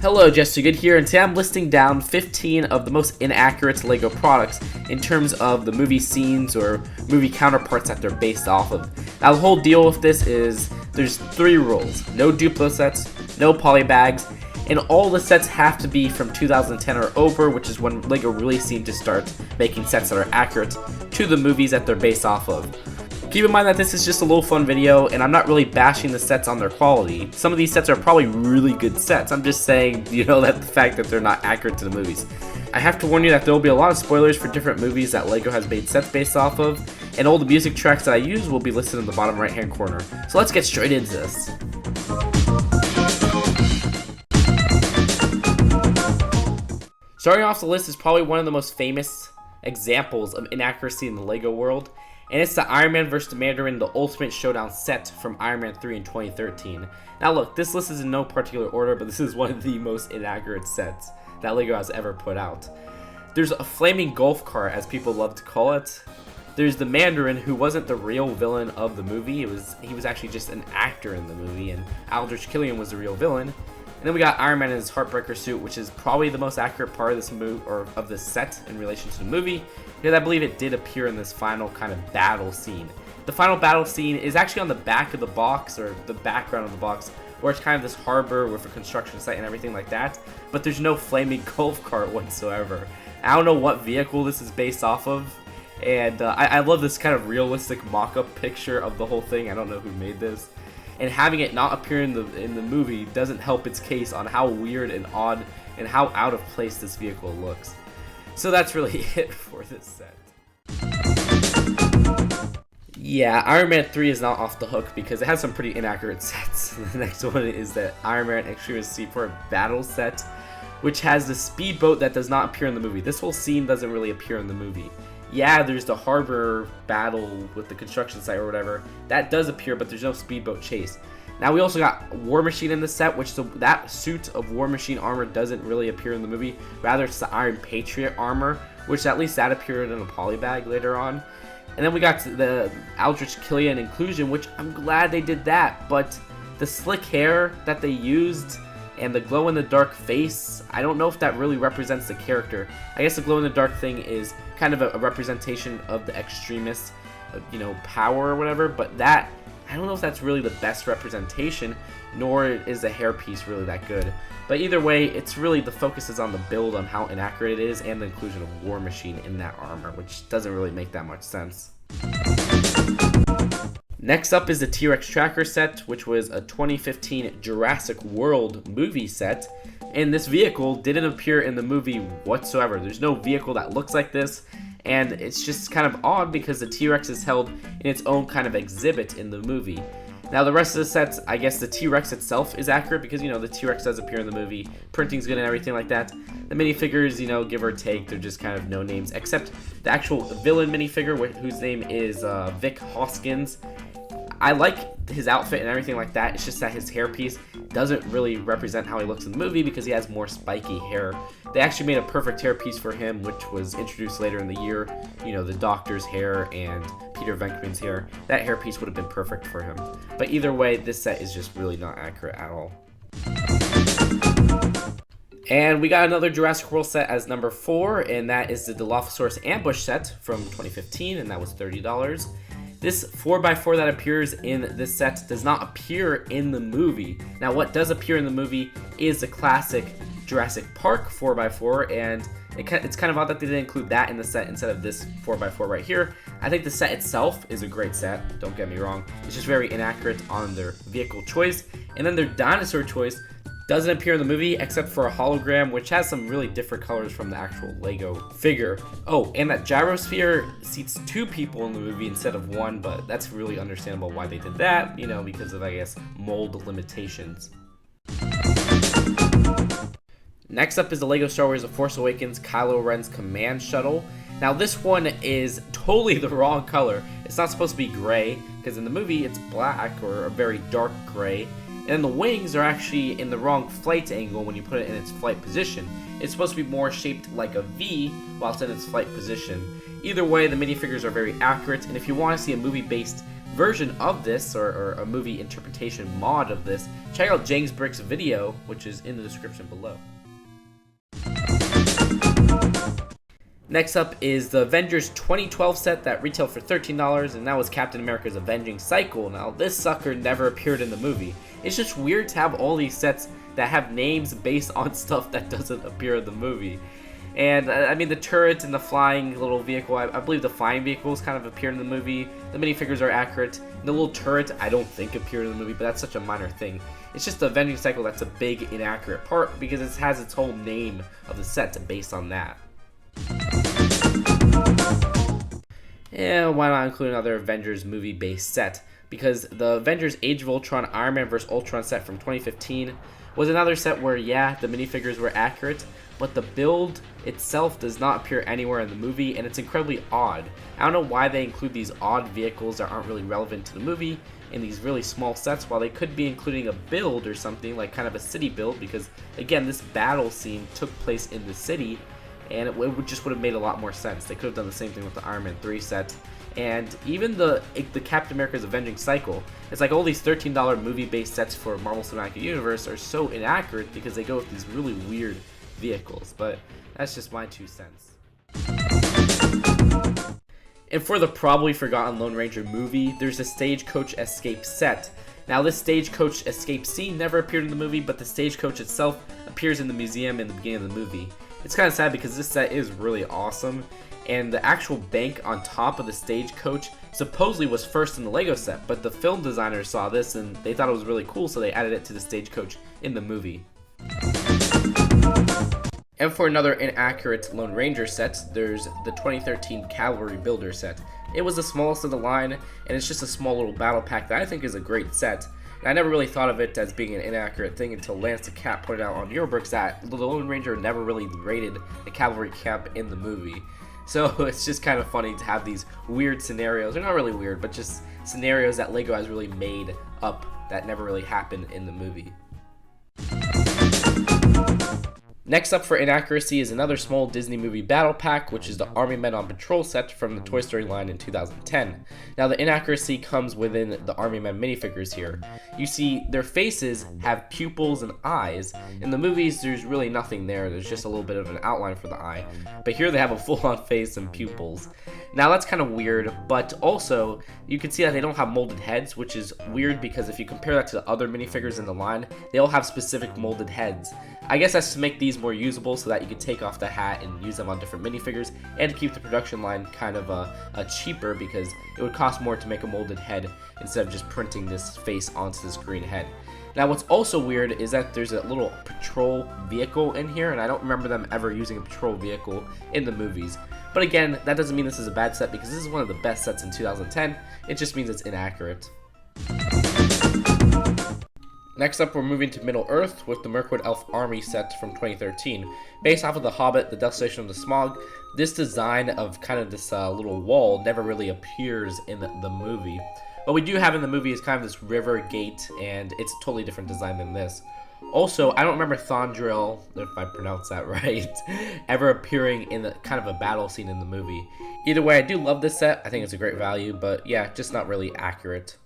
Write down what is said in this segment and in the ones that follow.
Hello, Jesse Good here, and today I'm listing down 15 of the most inaccurate LEGO products in terms of the movie scenes or movie counterparts that they're based off of. Now, the whole deal with this is there's 3 rules. No Duplo sets, no polybags, and all the sets have to be from 2010 or over, which is when LEGO really seemed to start making sets that are accurate to the movies that they're based off of. Keep in mind that this is just a little fun video, and I'm not really bashing the sets on their quality. Some of these sets are probably really good sets. I'm just saying, that the fact that they're not accurate to the movies. I have to warn you that there will be a lot of spoilers for different movies that LEGO has made sets based off of, and all the music tracks that I use will be listed in the bottom right hand corner. So let's get straight into this. Starting off the list is probably one of the most famous examples of inaccuracy in the LEGO world, and it's the Iron Man vs. the Mandarin, the Ultimate Showdown set from Iron Man 3 in 2013. Now look, this list is in no particular order, but this is one of the most inaccurate sets that LEGO has ever put out. There's a flaming golf cart, as people love to call it. There's the Mandarin, who wasn't the real villain of the movie. He was actually just an actor in the movie, and Aldrich Killian was the real villain. And then we got Iron Man in his Heartbreaker suit, which is probably the most accurate part of this movie, or of this set in relation to the movie, because I believe it did appear in this final kind of battle scene. The final battle scene is actually on the back of the box, or the background of the box, where it's kind of this harbor with a construction site and everything like that, but there's no flaming golf cart whatsoever. I don't know what vehicle this is based off of, and I love this kind of realistic mock-up picture of the whole thing. I don't know who made this. And having it not appear in the movie doesn't help its case on how weird and odd and how out of place this vehicle looks. So that's really it for this set. Yeah, Iron Man 3 is not off the hook because it has some pretty inaccurate sets. The next one is the Iron Man Extreme Seaport Battle set, which has the speedboat that does not appear in the movie. This whole scene doesn't really appear in the movie. Yeah, there's the harbor battle with the construction site or whatever. That does appear, but there's no speedboat chase. Now, we also got War Machine in the set, which that suit of War Machine armor doesn't really appear in the movie. Rather, it's the Iron Patriot armor, which at least that appeared in a polybag later on. And then we got the Aldrich Killian inclusion, which I'm glad they did that. But the slick hair that they used and the glow-in-the-dark face, I don't know if that really represents the character. I guess the glow-in-the-dark thing is kind of a representation of the extremist, power or whatever, but that, I don't know if that's really the best representation, nor is the hairpiece really that good. But either way, it's really, the focus is on the build, on how inaccurate it is, and the inclusion of War Machine in that armor, which doesn't really make that much sense. Next up is the T-Rex Tracker set, which was a 2015 Jurassic World movie set, and this vehicle didn't appear in the movie whatsoever. There's no vehicle that looks like this, and it's just kind of odd because the T-Rex is held in its own kind of exhibit in the movie. Now, the rest of the sets, I guess the T-Rex itself is accurate because, the T-Rex does appear in the movie. Printing's good and everything like that. The minifigures, give or take, they're just kind of no names, except the actual villain minifigure, whose name is Vic Hoskins. I like his outfit and everything like that. It's just that his hairpiece doesn't really represent how he looks in the movie because he has more spiky hair. They actually made a perfect hairpiece for him, which was introduced later in the year. The Doctor's hair and Peter Venkman's hair. That hairpiece would have been perfect for him. But either way, this set is just really not accurate at all. And we got another Jurassic World set as number 4, and that is the Dilophosaurus Ambush set from 2015, and that was $30. This 4x4 that appears in this set does not appear in the movie. Now, what does appear in the movie is the classic Jurassic Park 4x4, and it's kind of odd that they didn't include that in the set instead of this 4x4 right here. I think the set itself is a great set, don't get me wrong. It's just very inaccurate on their vehicle choice. And then their dinosaur choice doesn't appear in the movie except for a hologram, which has some really different colors from the actual LEGO figure. Oh, and that gyrosphere seats 2 people in the movie instead of 1, but that's really understandable why they did that, because of, I guess, mold limitations. Next up is the LEGO Star Wars The Force Awakens Kylo Ren's Command Shuttle. Now, this one is totally the wrong color. It's not supposed to be gray, because in the movie it's black or a very dark gray. And the wings are actually in the wrong flight angle when you put it in its flight position. It's supposed to be more shaped like a V while it's in its flight position. Either way, the minifigures are very accurate, and if you want to see a movie-based version of this, or a movie interpretation mod of this, check out James Brick's video, which is in the description below. Next up is the Avengers 2012 set that retailed for $13, and that was Captain America's Avenging Cycle. Now, this sucker never appeared in the movie. It's just weird to have all these sets that have names based on stuff that doesn't appear in the movie. And, I mean, the turret and the flying little vehicle, I believe the flying vehicles kind of appeared in the movie. The minifigures are accurate. The little turret, I don't think appeared in the movie, but that's such a minor thing. It's just the Avenging Cycle that's a big inaccurate part, because it has its whole name of the set based on that. Yeah, why not include another Avengers movie-based set? Because the Avengers Age of Ultron Iron Man vs. Ultron set from 2015 was another set where, yeah, the minifigures were accurate, but the build itself does not appear anywhere in the movie, and it's incredibly odd. I don't know why they include these odd vehicles that aren't really relevant to the movie in these really small sets, while they could be including a build or something, like kind of a city build, because, again, this battle scene took place in the city, and it just would have made a lot more sense. They could have done the same thing with the Iron Man 3 set. And even the Captain America's Avenging Cycle, it's like all these $13 movie-based sets for Marvel Cinematic Universe are so inaccurate because they go with these really weird vehicles. But that's just my 2 cents. And for the probably forgotten Lone Ranger movie, there's a Stagecoach Escape set. Now, this Stagecoach Escape scene never appeared in the movie, but the Stagecoach itself appears in the museum in the beginning of the movie. It's kind of sad because this set is really awesome, and the actual bank on top of the Stagecoach supposedly was first in the Lego set, but the film designers saw this and they thought it was really cool, so they added it to the Stagecoach in the movie. And for another inaccurate Lone Ranger set, there's the 2013 Cavalry Builder set. It was the smallest of the line, and it's just a small little battle pack that I think is a great set. And I never really thought of it as being an inaccurate thing until Lance the Cat pointed out on Yearbooks that the Lone Ranger never really raided the cavalry camp in the movie. So it's just kind of funny to have these weird scenarios. They're not really weird, but just scenarios that LEGO has really made up that never really happened in the movie. Next up for inaccuracy is another small Disney movie battle pack, which is the Army Men on Patrol set from the Toy Story line in 2010. Now, the inaccuracy comes within the Army Men minifigures here. You see, their faces have pupils and eyes. In the movies, there's really nothing there. There's just a little bit of an outline for the eye. But here they have a full-on face and pupils. Now, that's kind of weird, but also, you can see that they don't have molded heads, which is weird because if you compare that to the other minifigures in the line, they all have specific molded heads. I guess that's to make these more usable so that you can take off the hat and use them on different minifigures, and to keep the production line kind of cheaper because it would cost more to make a molded head instead of just printing this face onto this green head. Now, what's also weird is that there's a little patrol vehicle in here, and I don't remember them ever using a patrol vehicle in the movies. But again, that doesn't mean this is a bad set because this is one of the best sets in 2010. It just means it's inaccurate. Next up, we're moving to Middle-earth with the Mirkwood Elf Army set from 2013. Based off of The Hobbit, The Desolation of the Smog, this design of kind of this little wall never really appears in the movie. What we do have in the movie is kind of this river gate, and it's a totally different design than this. Also, I don't remember Thondrill, if I pronounce that right, ever appearing in kind of a battle scene in the movie. Either way, I do love this set. I think it's a great value, but yeah, just not really accurate.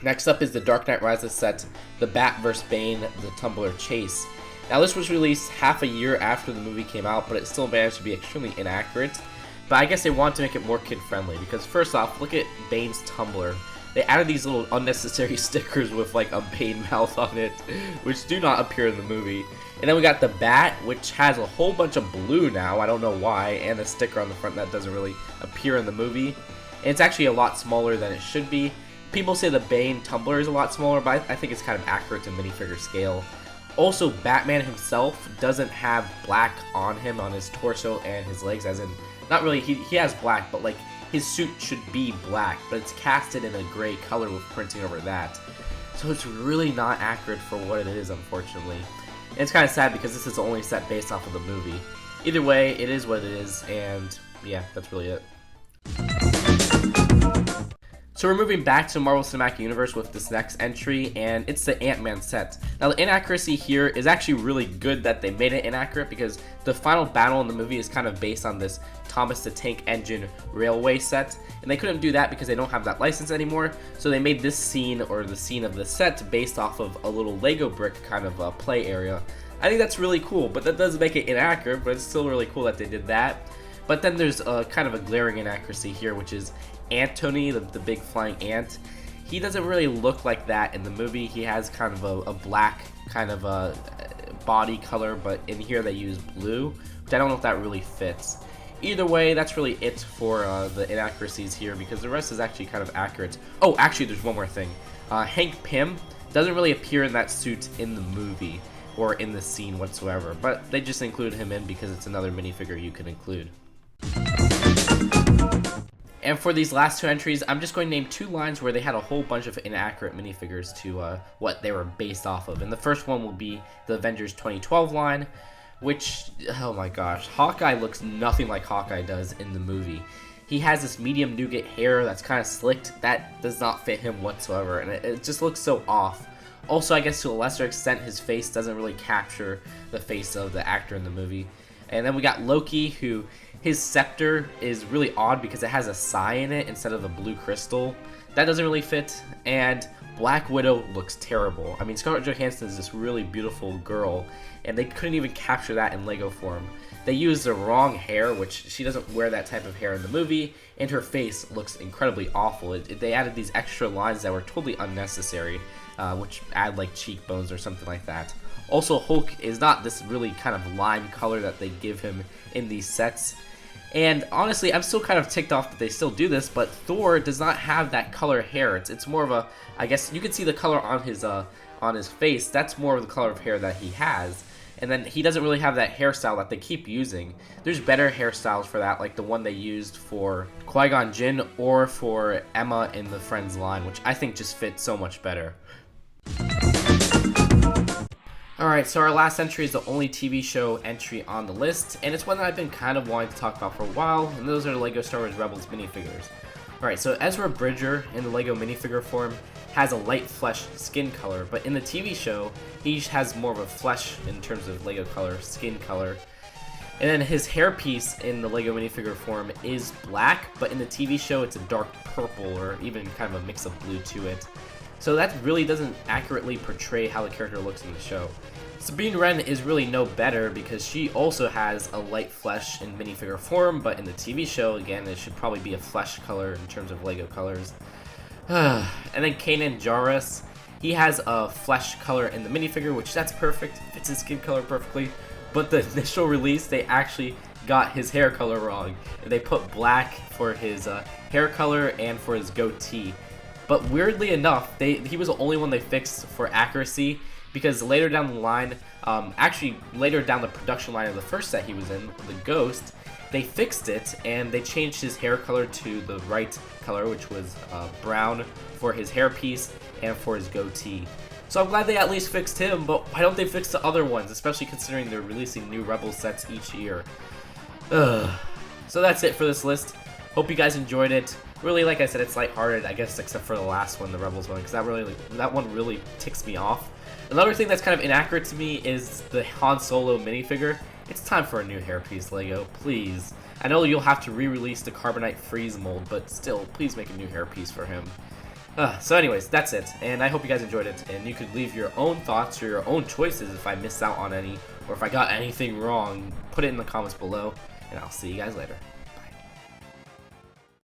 Next up is the Dark Knight Rises set, the Bat vs. Bane, the Tumbler Chase. Now, this was released half a year after the movie came out, but it still managed to be extremely inaccurate. But I guess they wanted to make it more kid-friendly, because first off, look at Bane's tumbler. They added these little unnecessary stickers with like a Bane mouth on it, which do not appear in the movie. And then we got the Bat, which has a whole bunch of blue now, I don't know why, and a sticker on the front that doesn't really appear in the movie. And it's actually a lot smaller than it should be. People say the Bane tumbler is a lot smaller, but I think it's kind of accurate to minifigure scale. Also, Batman himself doesn't have black on him, on his torso and his legs, as in, not really, he has black, but like, his suit should be black, but it's casted in a gray color with printing over that. So it's really not accurate for what it is, unfortunately. And it's kind of sad because this is the only set based off of the movie. Either way, it is what it is, and yeah, that's really it. So we're moving back to Marvel Cinematic Universe with this next entry, and it's the Ant-Man set. Now the inaccuracy here is actually really good that they made it inaccurate, because the final battle in the movie is kind of based on this Thomas the Tank Engine railway set, and they couldn't do that because they don't have that license anymore, so they made this scene, or the scene of the set, based off of a little Lego brick kind of play area. I think that's really cool, but that does make it inaccurate, but it's still really cool that they did that. But then there's kind of a glaring inaccuracy here, which is Antony, the big flying ant. He doesn't really look like that in the movie. He has kind of a black kind of a body color, but in here they use blue, which I don't know if that really fits. Either way, that's really it for the inaccuracies here, because the rest is actually kind of accurate. Oh, actually, there's one more thing. Hank Pym doesn't really appear in that suit in the movie or in the scene whatsoever, but they just included him in because it's another minifigure you can include. And for these last two entries, I'm just going to name two lines where they had a whole bunch of inaccurate minifigures to what they were based off of. And the first one will be the Avengers 2012 line, which, oh my gosh, Hawkeye looks nothing like Hawkeye does in the movie. He has this medium nougat hair that's kind of slicked. That does not fit him whatsoever, and it just looks so off. Also, I guess to a lesser extent, his face doesn't really capture the face of the actor in the movie. And then we got Loki, who his scepter is really odd because it has a psi in it instead of a blue crystal. That doesn't really fit. And Black Widow looks terrible. I mean, Scarlett Johansson is this really beautiful girl, and they couldn't even capture that in Lego form. They used the wrong hair, which she doesn't wear that type of hair in the movie, and her face looks incredibly awful. They added these extra lines that were totally unnecessary, which add like cheekbones or something like that. Also, Hulk is not this really kind of lime color that they give him in these sets. And honestly, I'm still kind of ticked off that they still do this, but Thor does not have that color hair. It's more of a, I guess you can see the color on his face. That's more of the color of hair that he has. And then he doesn't really have that hairstyle that they keep using. There's better hairstyles for that, like the one they used for Qui-Gon Jinn or for Emma in the Friends line, which I think just fits so much better. Alright, so our last entry is the only TV show entry on the list, and it's one that I've been kind of wanting to talk about for a while, and those are the LEGO Star Wars Rebels minifigures. Alright, so Ezra Bridger in the LEGO minifigure form has a light flesh skin color, but in the TV show, he has more of a flesh in terms of LEGO color, skin color. And then his hairpiece in the LEGO minifigure form is black, but in the TV show it's a dark purple or even kind of a mix of blue to it. So that really doesn't accurately portray how the character looks in the show. Sabine Wren is really no better because she also has a light flesh in minifigure form, but in the TV show, again, it should probably be a flesh color in terms of LEGO colors. And then Kanan Jarrus, he has a flesh color in the minifigure, which that's perfect, fits his skin color perfectly, but the initial release, they actually got his hair color wrong. They put black for his hair color and for his goatee. But weirdly enough, he was the only one they fixed for accuracy, because later down the line, actually later down the production line of the first set he was in, the Ghost, they fixed it and they changed his hair color to the right color, which was brown for his hairpiece and for his goatee. So I'm glad they at least fixed him, but why don't they fix the other ones, especially considering they're releasing new Rebel sets each year. So that's it for this list. Hope you guys enjoyed it. Really, like I said, it's lighthearted, I guess, except for the last one, the Rebels one, because that one really ticks me off. Another thing that's kind of inaccurate to me is the Han Solo minifigure. It's time for a new hairpiece, LEGO, please. I know you'll have to re-release the Carbonite Freeze mold, but still, please make a new hairpiece for him. So anyways, that's it, and I hope you guys enjoyed it, and you could leave your own thoughts or your own choices if I missed out on any, or if I got anything wrong, put it in the comments below, and I'll see you guys later.